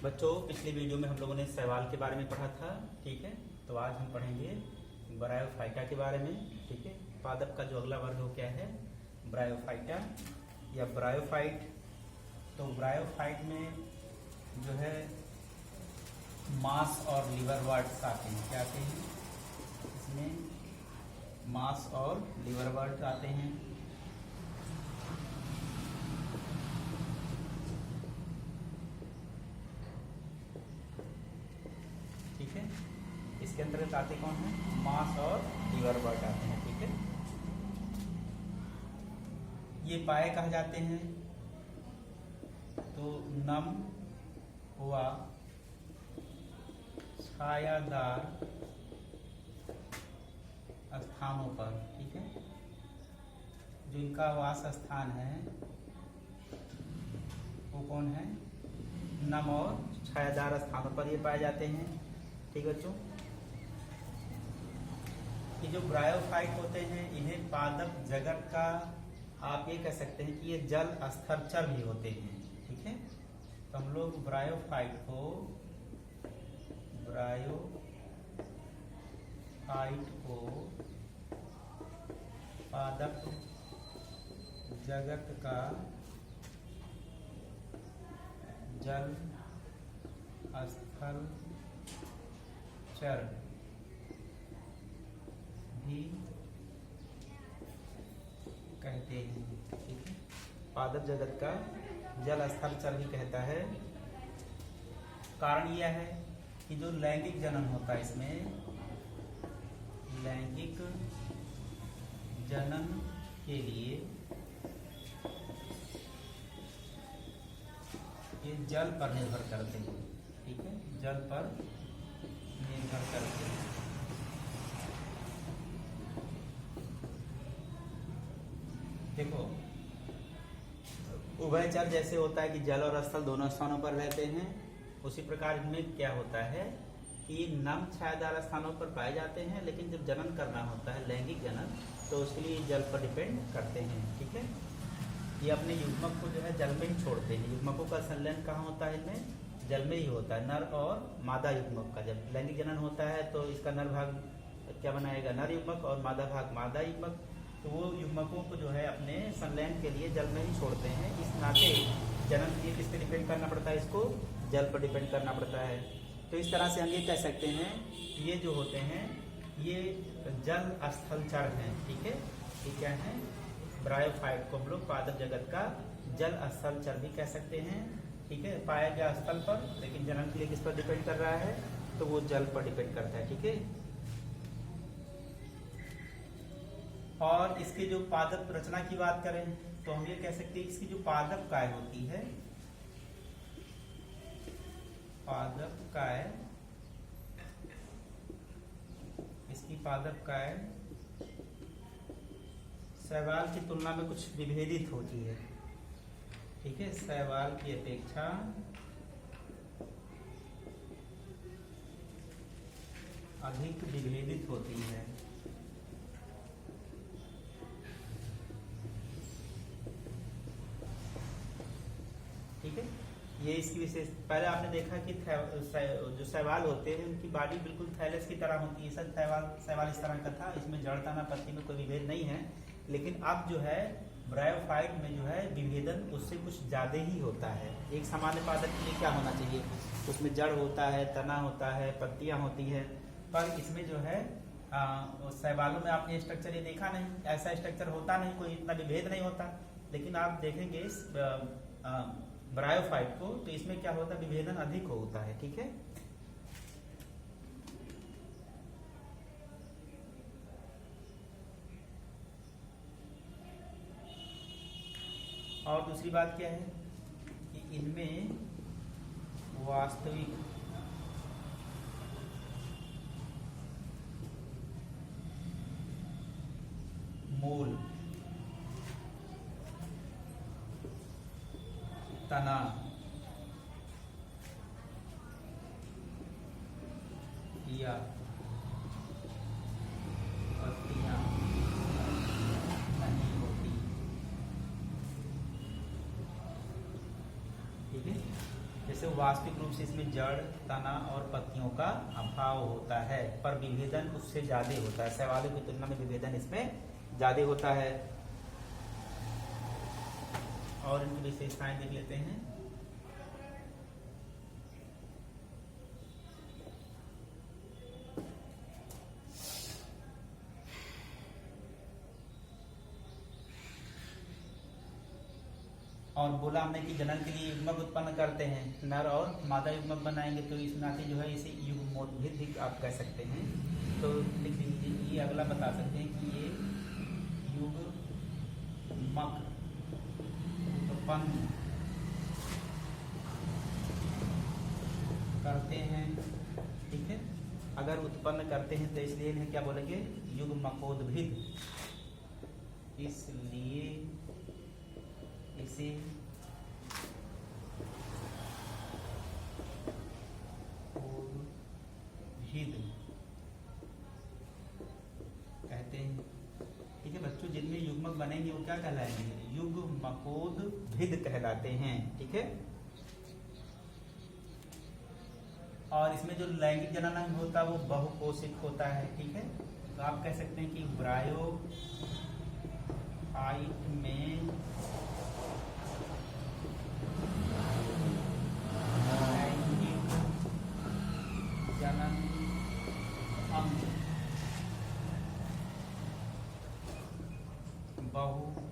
बच्चों, पिछले वीडियो में हम लोगों ने शैवाल के बारे में पढ़ा था। ठीक है, तो आज हम पढ़ेंगे ब्रायोफाइटा के बारे में। ठीक है, पादप का जो अगला वर्ग हो क्या है, ब्रायोफाइटा या ब्रायोफाइट। तो ब्रायोफाइट में जो है मांस और लिवर वर्ड्स आते हैं। क्या आते हैं इसमें? मांस और लिवर वर्ड्स आते हैं। ठीक है, इसके अंतर्गत आते कौन है? मांस और लिवर वर्ड आते हैं। ठीक है, ये पाए कहा जाते हैं तो नम व छायादार स्थानों पर। ठीक है, जो इनका वास स्थान है वो कौन है? नम और छायादार स्थानों पर ये पाए जाते हैं। ठीक है बच्चों, ये जो ब्रायोफाइट होते हैं इन्हें पादप जगत का आप ये कह सकते हैं कि ये जल स्थलचर भी होते हैं। ठीक है, तो हम लोग ब्रायोफाइट को पादप जगत का जल स्थल चर भी कहते हैं। ठीक है, पादप जगत का जल स्थल चर भी कहता है। कारण यह है कि जो लैंगिक जनन होता है इसमें, लैंगिक जनन के लिए ये जल पर निर्भर करते हैं। ठीक है, जल पर निर्भर करते हैं। देखो, उभयचर जैसे होता है कि जल और स्थल दोनों स्थानों पर रहते हैं, उसी प्रकार इनमें क्या होता है कि नम छायादार स्थानों पर पाए जाते हैं, लेकिन जब जनन करना होता है लैंगिक जनन तो उसके लिए जल पर डिपेंड करते हैं। ठीक है, ये अपने युग्मक को जो है जल में ही छोड़ते हैं। युग्मकों का संलयन कहाँ होता है? इनमें जल में ही होता है। नर और मादा युग्मक का जब लैंगिक जनन होता है तो इसका नर भाग क्या बनाएगा? नर युग्मक, और मादा भाग मादा युग्मक। तो वो युग्मकों को जो है अपने संलयन के लिए जल में ही छोड़ते हैं। इस नाते जनन के लिए किस पे डिपेंड करना पड़ता है? इसको जल पर डिपेंड करना पड़ता है। तो इस तरह से हम ये कह सकते हैं ये जो होते हैं ये जल स्थलचर हैं। ठीक है, ये क्या है? ब्रायोफाइट को हम लोग पादप जगत का जल स्थलचर भी कह सकते हैं। ठीक है, पाया गया स्थल पर, लेकिन जनन के लिए किस पर डिपेंड कर रहा है? तो वो जल पर डिपेंड करता है। ठीक है, और इसके जो पादप रचना की बात करें तो हम ये कह सकते हैं इसकी जो पादप काय होती है, पादप काय, इसकी पादप काय शैवाल की तुलना में कुछ विभेदित होती है। ठीक है, शैवाल की अपेक्षा अधिक विभेदित होती है। ठीक है, ये इसकी विशेष। पहले आपने देखा कि जो शैवाल होते हैं उनकी बॉडी बिल्कुल थैलस की तरह होती है। सब शैवाल इस तरह का था, इसमें जड़ तना पत्ती में कोई विभेद नहीं है। लेकिन अब जो है ब्रायोफाइट में जो है विभेदन उससे कुछ ज्यादा ही होता है। एक सामान्य पादप के लिए क्या होना चाहिए? उसमें जड़ होता है, तना होता है, पत्तियां होती है, पर इसमें जो है शैवालों में आपने स्ट्रक्चर ये देखा नहीं, ऐसा स्ट्रक्चर होता नहीं, कोई इतना विभेद नहीं होता। लेकिन आप देखेंगे इस ब्रायोफाइट को तो इसमें क्या होता है? विभेदन अधिक होता है। ठीक है, और दूसरी बात क्या है कि इनमें वास्तविक मूल, तना, या पत्तियां नहीं होती। ठीक है, जैसे वास्तविक रूप से इसमें जड़, तना और पत्तियों का अभाव होता है, पर विभेदन उससे ज्यादा होता है। शैवालों की तुलना में विभेदन इसमें ज्यादा होता है। और इनकी विशेषताएं देख लेते हैं। और बोला हमने कि जनन के लिए युग्मक उत्पन्न करते हैं, नर और मादा युग्मक बनाएंगे तो इस नाते जो है इसे युग्मोद्भिद भी आप कह सकते हैं। तो लिख लीजिए, ये अगला बता सकते हैं कि ये युग्मक उत्पन्न करते हैं, ठीक है। अगर उत्पन्न करते हैं तो इसलिए इन्हें क्या बोलेंगे, युग्मकोद्भिद। इसलिए इसे उद्भिद कहते हैं, ठीक है बच्चों। जिनमें युग्मक बनेंगे वो क्या कहलाएंगे, युग्मकोद्भिद कहलाते हैं, ठीक है। और इसमें जो लैंगिक जननांग होता है वो बहुकोशिक होता है, ठीक है। तो आप कह सकते हैं कि ब्रायोफाइट में लैंगिक जनन अंग बहुकोशिक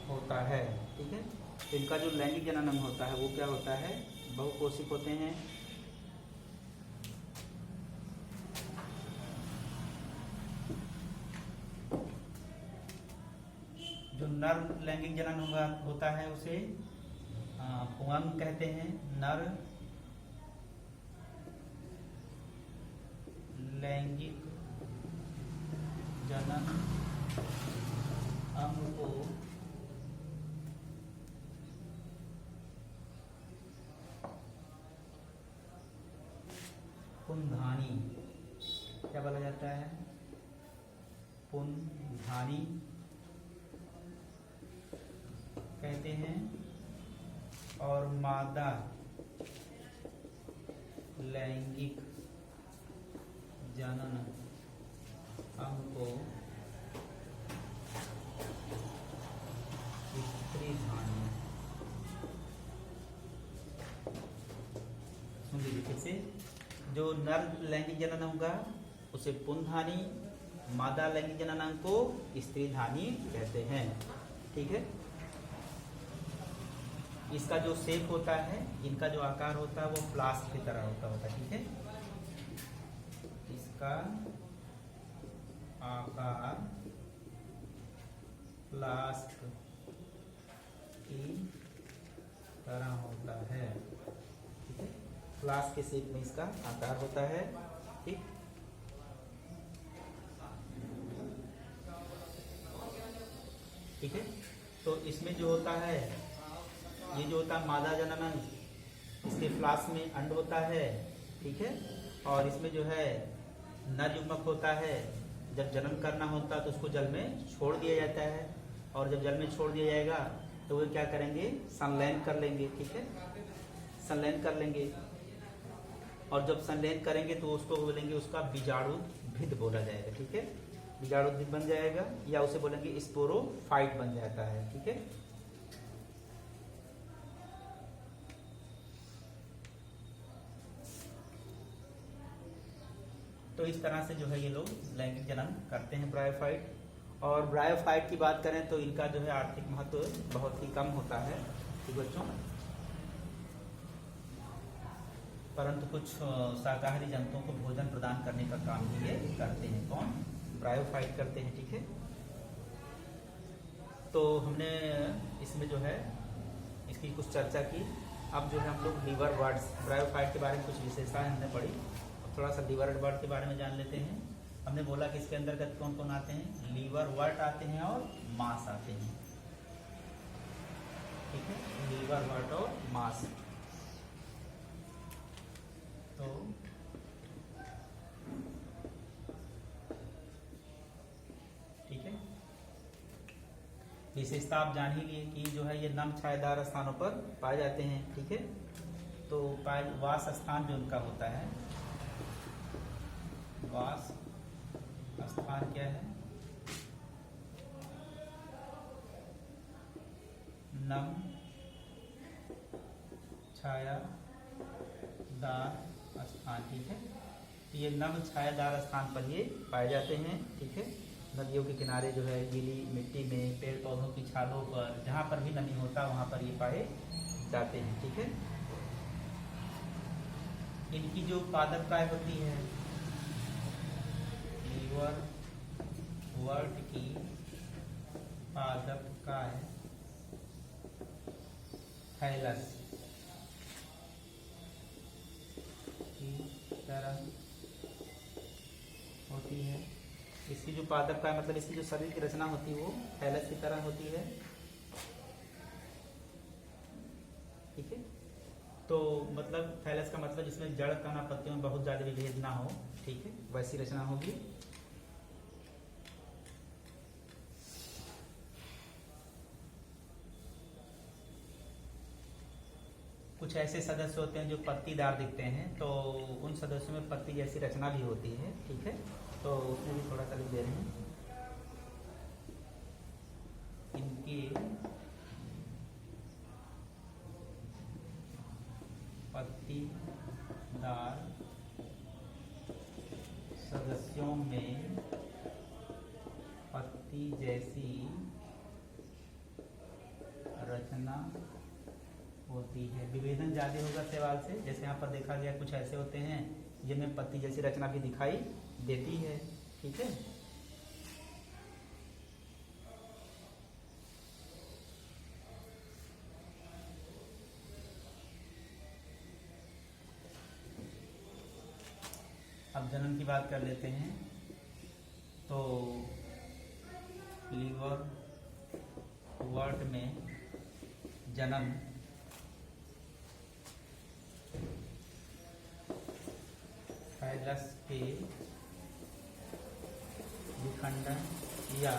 होता है, ठीक है। तो इनका जो लैंगिक जनन अंग होता है वो क्या होता है, बहुकोशिक होते हैं। जो नर लैंगिक जनन होता है उसे पुंगंग कहते हैं। नर लैंगिक जनन अंग को पुंधानी क्या बोला जाता है, पुंधानी कहते हैं। और मादा लैंगिक जनन अंग को स्त्रीधानी, सुन लीजिए फिर से। जो नर लैंगिक जनन होगा उसे पुंधानी, मादा लैंगिक जनन अंग को स्त्रीधानी कहते हैं, ठीक है। इसका जो शेप होता है, इनका जो आकार होता है वो फ्लास्क की तरह होता है, ठीक है। इसका आकार फ्लास्क की तरह होता है, ठीक है। फ्लास्क के शेप में इसका आकार होता है, ठीक। ठीक है। तो इसमें जो होता है, ये जो होता है मादा जननांग, इसके फ्लास्क में अंड होता है, ठीक है। और इसमें जो है नर युग्मक होता है, जब जनन करना होता है तो उसको जल में छोड़ दिया जाता है। और जब जल में छोड़ दिया जाएगा तो वे क्या करेंगे, संलयन कर लेंगे, ठीक है। संलयन कर लेंगे और जब संलयन करेंगे तो उसको बोलेंगे, उसका बीजाणुभिद बोला जाएगा, ठीक है। बीजाणुभिद बन जाएगा, या उसे बोलेंगे स्पोरोफाइट बन जाता है, ठीक है। तो इस तरह से जो है ये लोग लैंगिक जनन करते हैं, ब्रायोफाइट। और ब्रायोफाइट की बात करें तो इनका जो है आर्थिक महत्व बहुत ही कम होता है, ठीक बच्चों। परंतु कुछ शाकाहारी जंतुओं को भोजन प्रदान करने का काम भी ये करते हैं। कौन, ब्रायोफाइट करते हैं, ठीक है। तो हमने इसमें जो है इसकी कुछ चर्चा की। अब जो है हम लोग लीवर वर्ड्स, ब्रायोफाइट के बारे में कुछ विशेषताएं हमने पढ़ी, थोड़ा सा लीवर वर्ड के बारे में जान लेते हैं। हमने बोला कि इसके अंतर्गत कौन कौन आते हैं, लीवर वर्ड आते हैं और मांस आते हैं, ठीक है। लीवर वर्ड और मांस। तो ठीक है, विशेषता आप जान ही लिए कि जो है ये नम छायादार स्थानों पर पाए जाते हैं। ठीक है, तो वास स्थान जो उनका होता है, वास स्थान क्या है? नम छायादार स्थान। ठीक है, तो ये नम छायादार स्थान पर ये पाए जाते हैं। ठीक है, नदियों के किनारे जो है गीली मिट्टी में, पेड़ पौधों की छालों पर, जहाँ पर भी नमी होता है वहाँ पर ये पाए जाते हैं। ठीक है, इनकी जो पादप काय होती है, लीवर वर्ट की पादप काय थैलस की तरह होती है। इसकी जो पादप काय मतलब इसकी जो शरीर की रचना होती है वो थैलस की तरह होती है। ठीक है, तो मतलब थैलस का मतलब जिसमें जड़ कण पत्तियों में बहुत ज्यादा विभेद ना हो। ठीक है, वैसी रचना होगी। कुछ ऐसे सदस्य होते हैं जो पत्तीदार दिखते हैं, तो उन सदस्यों में पत्ती जैसी रचना भी होती है। ठीक है, तो उसमें भी थोड़ा सा लिख दे रहे हैं। इनके पत्तीदार सदस्यों में पत्ती जैसी रचना होती है। विभेदन ज्यादा होगा शैवाल से, जैसे यहाँ पर देखा गया कुछ ऐसे होते हैं जिनमें पत्ती जैसी रचना भी दिखाई देती है। ठीक है, अब जन्म की बात कर लेते हैं। तो लीवर वर्ट में जन्म थैलस के विखंडन या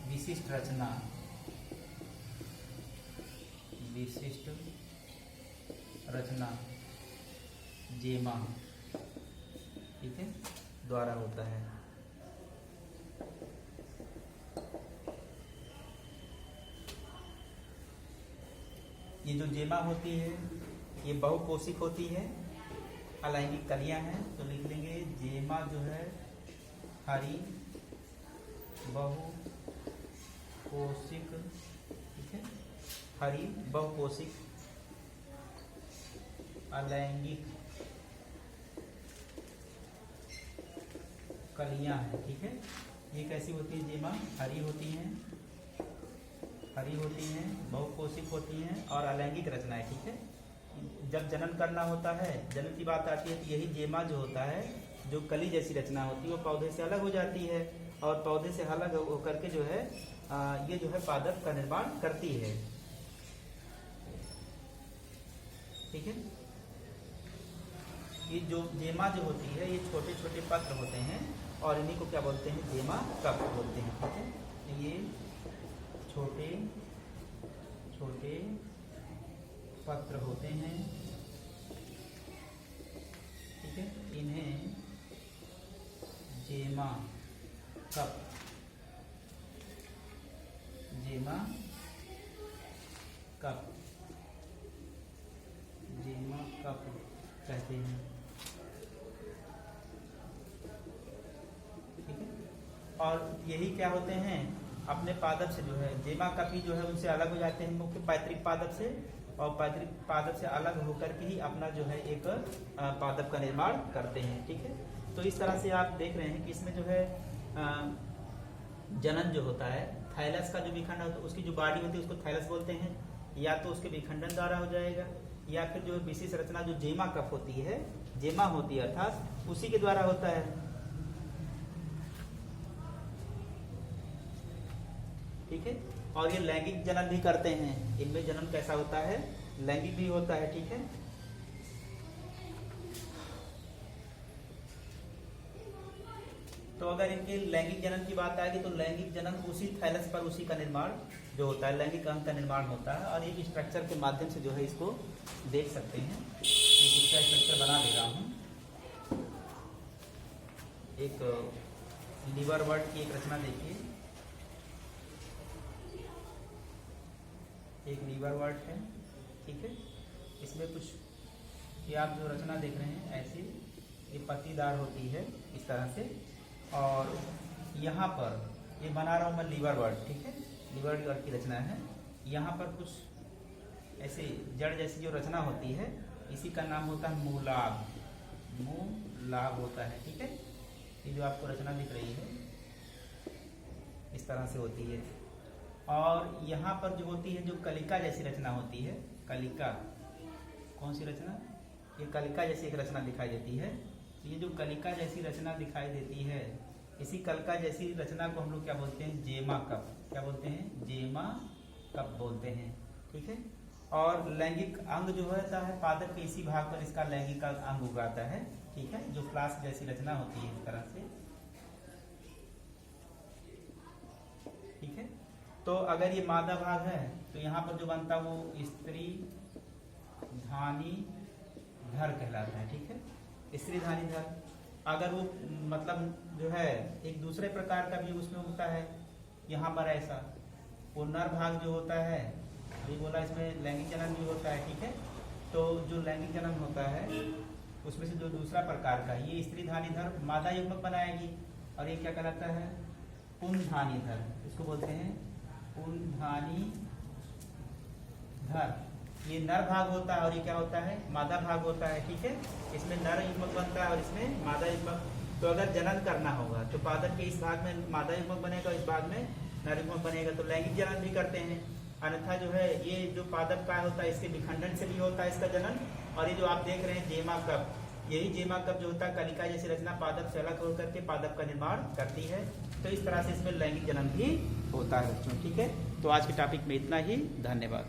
विशिष्ट रचना जेमा, ठीक है, द्वारा होता है। ये जो जेमा होती है ये बहुकोशिक होती है, अलैंगिक कलियां हैं, तो लिख लेंगे जेमा जो है हरी बहुकोशिक। ठीक है, हरी बहुकोशिक अलैंगिक कलियां हैं। ठीक है, ये कैसी होती है? जेमा हरी होती हैं, बहुकोशिक होती हैं और अलैंगिक रचनाएं। ठीक है, जब जन्म करना होता है, जन्म की बात आती है, तो यही जेमा जो होता है, जो कली जैसी रचना होती है, वो पौधे से अलग हो जाती है और पौधे से अलग होकर के जो है ये जो है पादप का निर्माण करती है। ठीक है, ये जो जेमा जो होती है ये छोटे छोटे पत्र होते हैं और इन्हीं को क्या बोलते हैं? जेमा कप बोलते हैं। ठीक है, ये छोटे छोटे पत्र होते हैं। ठीक है, इन्हें जेमा कप कहते हैं। ठीक है, और यही क्या होते हैं? अपने पादप से जो है जेमा कपी जो है उनसे अलग हो जाते हैं मुख्य पैतृक पादप से, और पैतृक पादप से अलग होकर के ही अपना जो है एक पादप का निर्माण करते हैं। ठीक है, तो इस तरह से आप देख रहे हैं कि इसमें जो है जनन जो होता है, थैलस का जो विखंडन होता है, उसकी जो बॉडी होती है उसको थैलस बोलते हैं, या तो उसके विखंडन द्वारा हो जाएगा, या फिर जो विशेष रचना जो जेमा कफ होती है, जेमा होती है अर्थात उसी के द्वारा होता है। ठीक है, और ये लैंगिक जनन भी करते हैं। इनमें जन्म कैसा होता है? लैंगिक भी होता है। ठीक है, तो अगर इनके लैंगिक जनन की बात आएगी तो लैंगिक जनन उसी थैलस पर उसी का निर्माण जो होता है, लैंगिक अंग का निर्माण होता है। और एक स्ट्रक्चर के माध्यम से जो है इसको देख सकते हैं। एक दूसरा स्ट्रक्चर बना दे रहा हूँ। एक लीवर वर्ड की एक रचना देखिए, एक लीवर वर्ड है, ठीक है। इसमें कुछ ये आप जो रचना देख रहे हैं ऐसी ये पत्तीदार होती है इस तरह से, और यहाँ पर ये बना रहा हूँ मैं लीवर वर्ड, ठीक है, लीवर वर्ड की रचना है। यहाँ पर कुछ ऐसे जड़ जैसी जो रचना होती है इसी का नाम होता है मूलाभ, मूलाभ होता है, ठीक है। ये जो आपको रचना दिख रही है इस तरह से होती है। और यहाँ पर जो होती है जो कलिका जैसी रचना होती है, कलिका, कौन सी रचना, ये कलिका जैसी एक रचना दिखाई देती है। ये जो कलिका जैसी रचना दिखाई देती है इसी कलिका जैसी रचना को हम लोग क्या बोलते हैं, जेमा कप, क्या बोलते हैं, जेमा कप बोलते हैं, ठीक है। और लैंगिक अंग जो होता है पादप के इसी भाग पर इसका लैंगिक अंग उगाता है, ठीक है, जो फ्लास्क जैसी रचना होती है इस तरह से, ठीक है। तो अगर ये मादा भाग है तो यहाँ पर जो बनता है वो स्त्री धानी धर कहलाता है, ठीक है, स्त्री धानी धर। अगर वो मतलब जो है एक दूसरे प्रकार का भी उसमें होता है यहाँ पर ऐसा, वो नर भाग जो होता है, अभी बोला इसमें लैंगिक जनन भी होता है, ठीक है। तो जो लैंगिक जनन होता है उसमें से जो दूसरा प्रकार का ये स्त्री धानी धर मादा युग्मक बनाएगी, और ये क्या कहलाता है, पुंधानी धर, इसको बोलते हैं पुंधानी धर। ये नर भाग होता है और ये क्या होता है, मादा भाग होता है, ठीक है। इसमें नर युग्मक बनता है और इसमें मादा युग्मक। तो अगर जनन करना होगा तो पादप के इस भाग में मादा युग्मक बनेगा, इस भाग में नर युग्मक बनेगा, तो लैंगिक जनन भी करते हैं। अन्यथा जो है ये जो पादप का होता है इसके विखंडन से भी होता है इसका जनन। और ये जो आप देख रहे हैं जेमा कप, यही जेमा कप जो होता है कलिका जैसी रचना पादप से अलग होकर के पादप का निर्माण करती है। तो इस तरह से इसमें लैंगिक जनन भी होता है बच्चों, ठीक है। तो आज के टॉपिक में इतना ही, धन्यवाद।